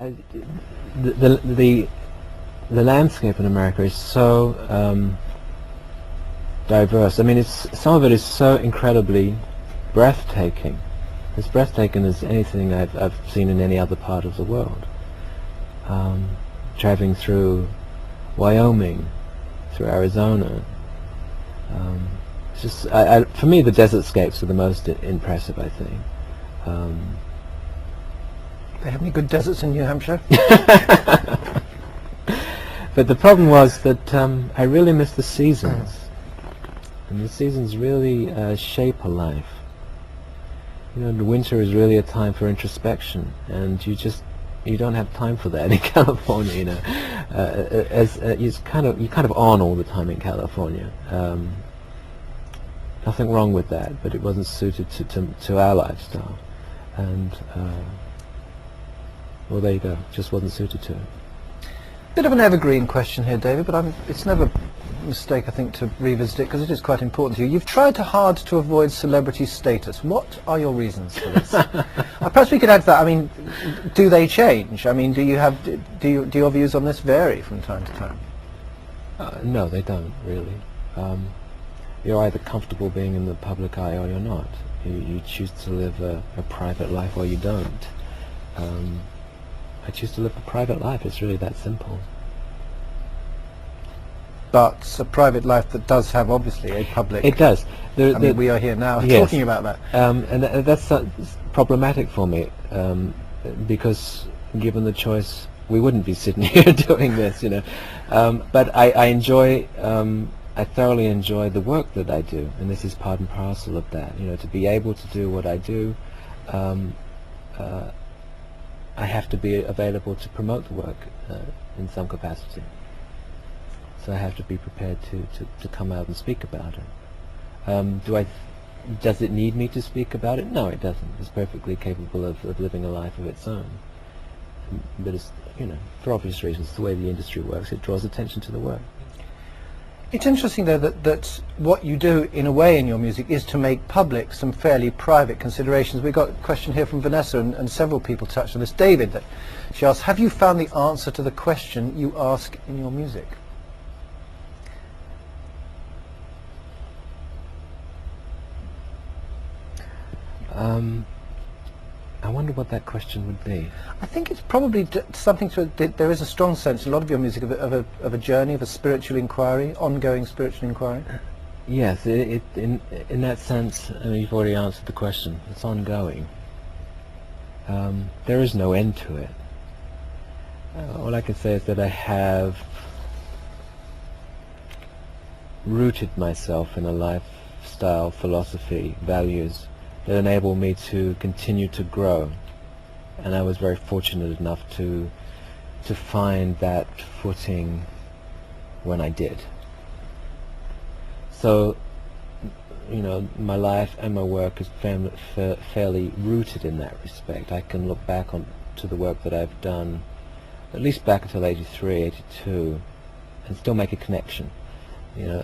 Uh, the landscape in America is so diverse. I mean, some of it is so incredibly breathtaking. As breathtaking as anything I've seen in any other part of the world. Traveling through Wyoming, through Arizona. It's just, for me, the desertscapes are the most impressive, I think. They have any good deserts in New Hampshire? But the problem was that I really miss the seasons. And the seasons really shape a life. You know, the winter is really a time for introspection, and you don't have time for that in California. You know, you're kind of on all the time in California. Nothing wrong with that, but it wasn't suited to our lifestyle, and well, there you go. Just wasn't suited to it. Bit of an evergreen question here, David, but it's never a mistake, I think, to revisit it, because it is quite important to you. You've tried hard to avoid celebrity status. What are your reasons for this? Perhaps we could add to that. I mean, do they change? I mean, do your views on this vary from time to time? No, they don't really. You're either comfortable being in the public eye or you're not. You choose to live a private life or you don't. I choose to live a private life. It's really that simple. But a private life that does have, obviously, a public... It does. I mean, we are here now talking about that. And that's problematic for me, because given the choice, we wouldn't be sitting here doing this, you know. But I thoroughly enjoy the work that I do, and this is part and parcel of that. You know, to be able to do what I do, I have to be available to promote the work in some capacity. So I have to be prepared to come out and speak about it. Does it need me to speak about it? No, it doesn't. It's perfectly capable of living a life of its own. But it's, you know, for obvious reasons, the way the industry works, it draws attention to the work. It's interesting, though, that what you do, in a way, in your music is to make public some fairly private considerations. We've got a question here from Vanessa, and several people touched on this. David, she asks, have you found the answer to the question you ask in your music? I wonder what that question would be. I think it's probably something to... There is a strong sense, a lot of your music, of a journey, of a spiritual inquiry, ongoing spiritual inquiry. Yes, in that sense, I mean, you've already answered the question. It's ongoing. There is no end to it. All I can say is that I have rooted myself in a lifestyle, philosophy, values that enable me to continue to grow, and I was very fortunate enough to find that footing when I did. So, you know, my life and my work is fairly rooted in that respect. I can look back to the work that I've done, at least back until 83, 82, and still make a connection. You know,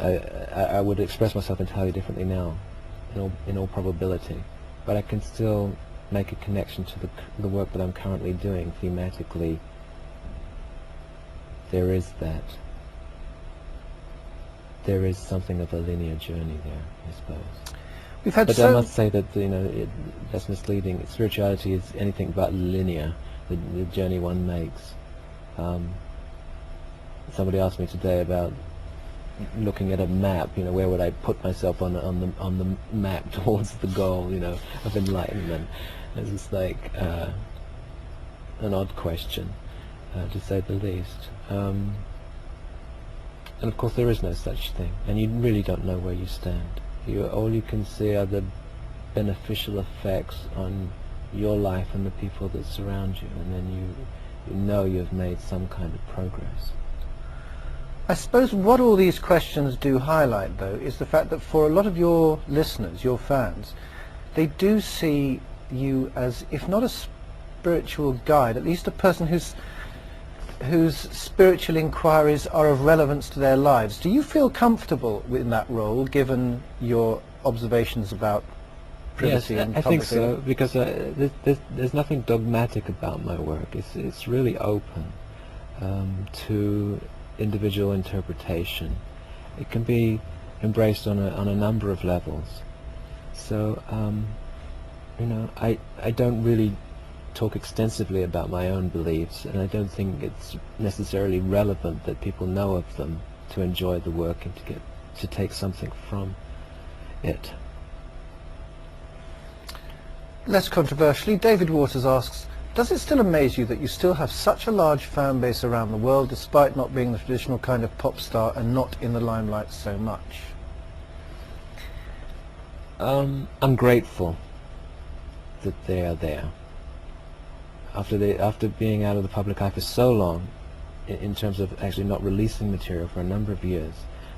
I would express myself entirely differently now, in all probability, but I can still make a connection to the work that I'm currently doing thematically. There is something of a linear journey there, I suppose. But I must say that, you know, that's misleading. Spirituality is anything but linear, the journey one makes. Somebody asked me today about looking at a map, you know, where would I put myself on the map towards the goal, you know, of enlightenment. It's just like an odd question, to say the least. And of course there is no such thing, and you really don't know where you stand. All you can see are the beneficial effects on your life and the people that surround you, and then you know you've made some kind of progress. I suppose what all these questions do highlight, though, is the fact that for a lot of your listeners, your fans, they do see you as, if not a spiritual guide, at least a person whose spiritual inquiries are of relevance to their lives. Do you feel comfortable in that role, given your observations about privacy Yes, and I think public so, thing? because there's nothing dogmatic about my work. It's really open to individual interpretation. It can be embraced on a number of levels. So I don't really talk extensively about my own beliefs, and I don't think it's necessarily relevant that people know of them to enjoy the work and to take something from it. Less controversially, David Waters asks, does it still amaze you that you still have such a large fan base around the world despite not being the traditional kind of pop star and not in the limelight so much? I'm grateful that they are there. After being out of the public eye for so long, in terms of actually not releasing material for a number of years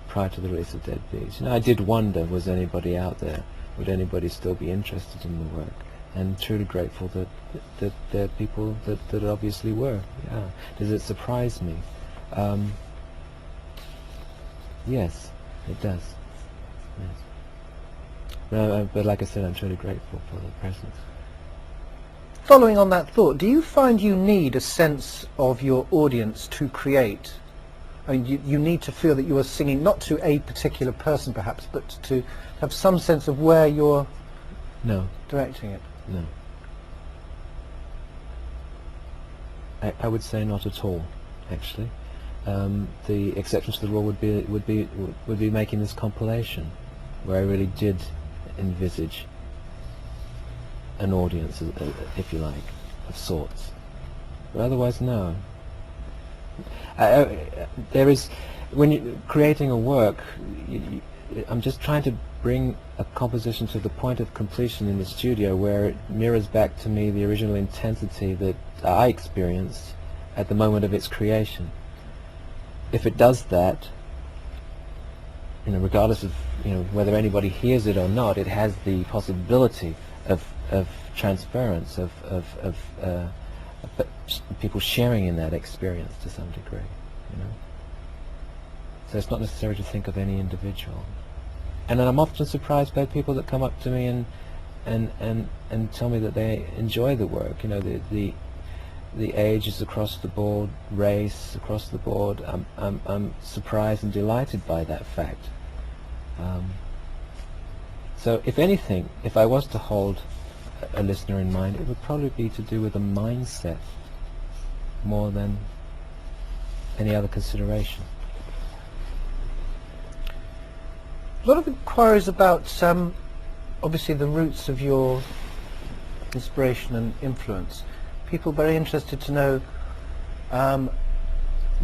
prior to the release of Dead Bees, I did wonder, was anybody out there? Would anybody still be interested in the work? And truly grateful that there are people that obviously were. Yeah. Does it surprise me? Yes, it does. Yes. But like I said, I'm truly grateful for the presence. Following on that thought, do you find you need a sense of your audience to create? I mean, you need to feel that you are singing not to a particular person perhaps, but to have some sense of where you're directing it? No. I would say not at all, actually. The exception to the rule would be making this compilation, where I really did envisage an audience, if you like, of sorts. But otherwise, no. There is, when you're creating a work, I'm just trying to bring a composition to the point of completion in the studio where it mirrors back to me the original intensity that I experienced at the moment of its creation. If it does that, regardless of whether anybody hears it or not, it has the possibility of transference, of people sharing in that experience to some degree. So it's not necessary to think of any individual. And then I'm often surprised by people that come up to me and tell me that they enjoy the work. The age is across the board, race across the board. I'm surprised and delighted by that fact. So if anything, if I was to hold a listener in mind, it would probably be to do with a mindset more than any other consideration. A lot of inquiries about obviously the roots of your inspiration and influence. People very interested to know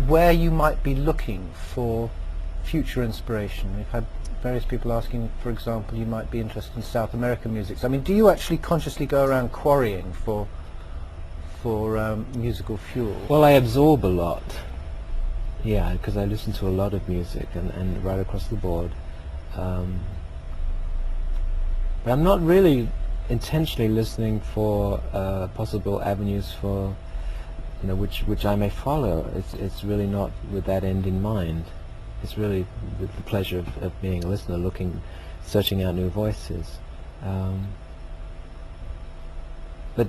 where you might be looking for future inspiration. We've had various people asking, for example, you might be interested in South American music. So, I mean, do you actually consciously go around quarrying for musical fuel? Well, I absorb a lot. Yeah, because I listen to a lot of music and right across the board. But I'm not really intentionally listening for possible avenues for, which I may follow. It's really not with that end in mind. It's really with the pleasure of being a listener, searching out new voices. But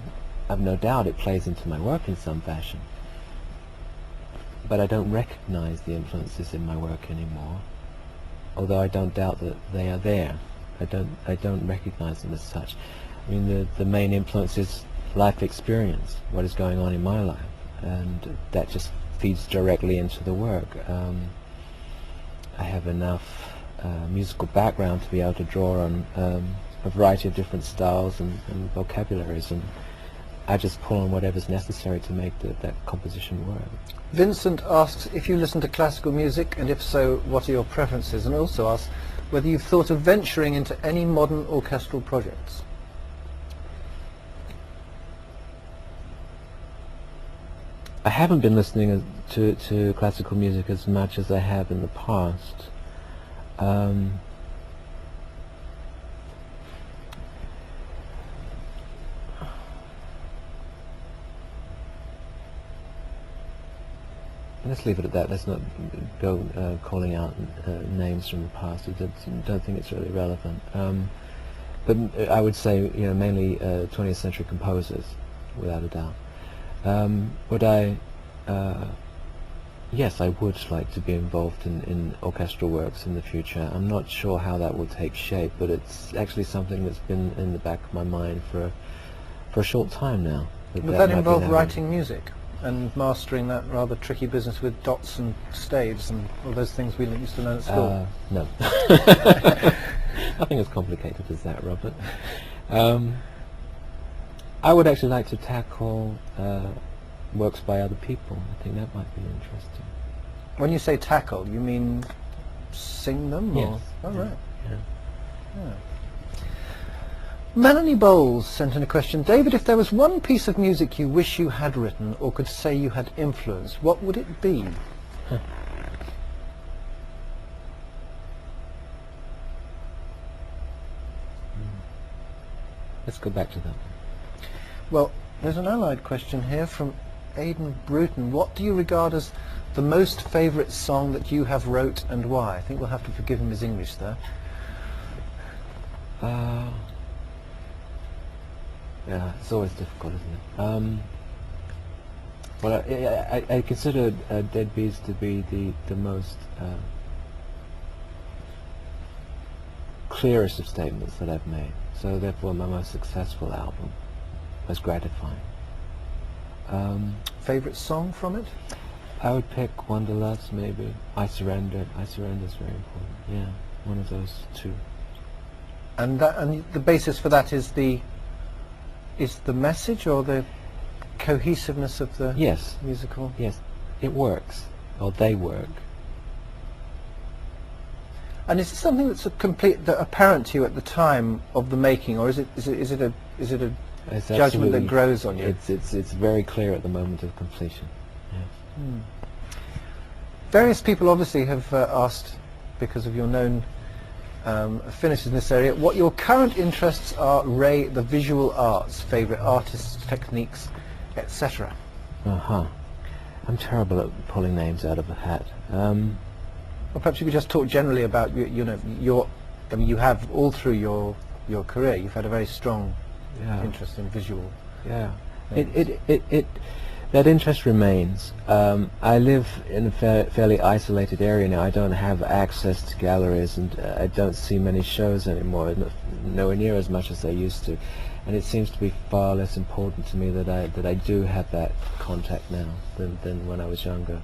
I've no doubt it plays into my work in some fashion. But I don't recognize the influences in my work anymore, although I don't doubt that they are there. I don't recognize them as such. I mean, the main influence is life experience, what is going on in my life, and that just feeds directly into the work. I have enough musical background to be able to draw on a variety of different styles and vocabularies, and I just pull on whatever's necessary to make that composition work. Vincent asks if you listen to classical music, and if so, what are your preferences, and also asks whether you've thought of venturing into any modern orchestral projects. I haven't been listening to classical music as much as I have in the past. Let's leave it at that. Let's not go calling out names from the past. I don't think it's really relevant. but I would say, you know, mainly 20th century composers, without a doubt. Would I? Yes, I would like to be involved in orchestral works in the future. I'm not sure how that will take shape, but it's actually something that's been in the back of my mind for a short time now. Would that involve writing music and mastering that rather tricky business with dots and staves and all those things we used to learn at school? No. Nothing as complicated as that, Robert. I would actually like to tackle works by other people. I think that might be interesting. When you say tackle, you mean sing them? Yes. Or? Oh, Yeah. right. Yeah. Yeah. Melanie Bowles sent in a question. David, if there was one piece of music you wish you had written or could say you had influenced, what would it be? Huh. Let's go back to that one. Well, there's an allied question here from Aidan Bruton. What do you regard as the most favourite song that you have wrote and why? I think we'll have to forgive him his English there. Yeah, it's always difficult, isn't it? Well, I consider Dead Bees to be the most clearest of statements that I've made. So therefore my most successful album, most gratifying. Favourite song from it? I would pick Wanderlust, maybe. I Surrender. I Surrender is very important. Yeah, one of those two. And the basis for that is the message or the cohesiveness of the musical? Yes, it works, or they work. And is it something that's apparent to you at the time of the making, or is it a judgment that grows on you? It's very clear at the moment of completion. Yes. Hmm. Various people obviously have asked, because of your known finishes in this area, what your current interests are, Ray, the visual arts, favourite artists, techniques, etc. I'm terrible at pulling names out of a hat. Well, perhaps you could just talk generally about I mean, you have all through your career, you've had a very strong interest in visual. Yeah, that interest remains. I live in a fairly isolated area now. I don't have access to galleries, and I don't see many shows anymore, nowhere near as much as I used to. And it seems to be far less important to me that I do have that contact now than when I was younger.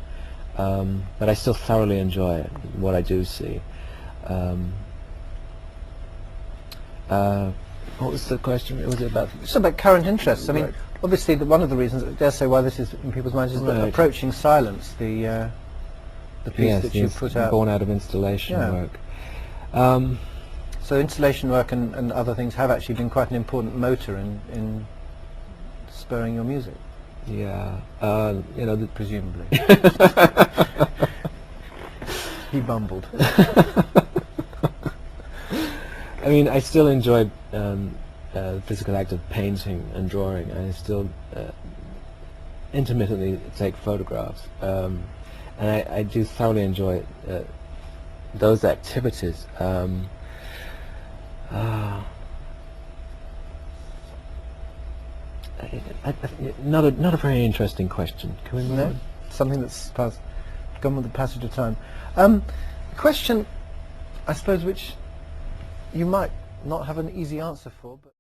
But I still thoroughly enjoy what I do see. What was the question? It was about... It's about current interests. I mean, right. Obviously, one of the reasons, I dare say, why this is in people's minds is the Approaching Silence, the piece that you put out. Born out of installation work. So installation work and other things have actually been quite an important motor in spurring your music. Yeah, presumably. He bumbled. I mean, I still enjoy the physical act of painting and drawing. I still intermittently take photographs, and I do thoroughly enjoy those activities. Not a very interesting question. Can we move on? Something that's gone with the passage of time. A question, I suppose, which you might not have an easy answer for, but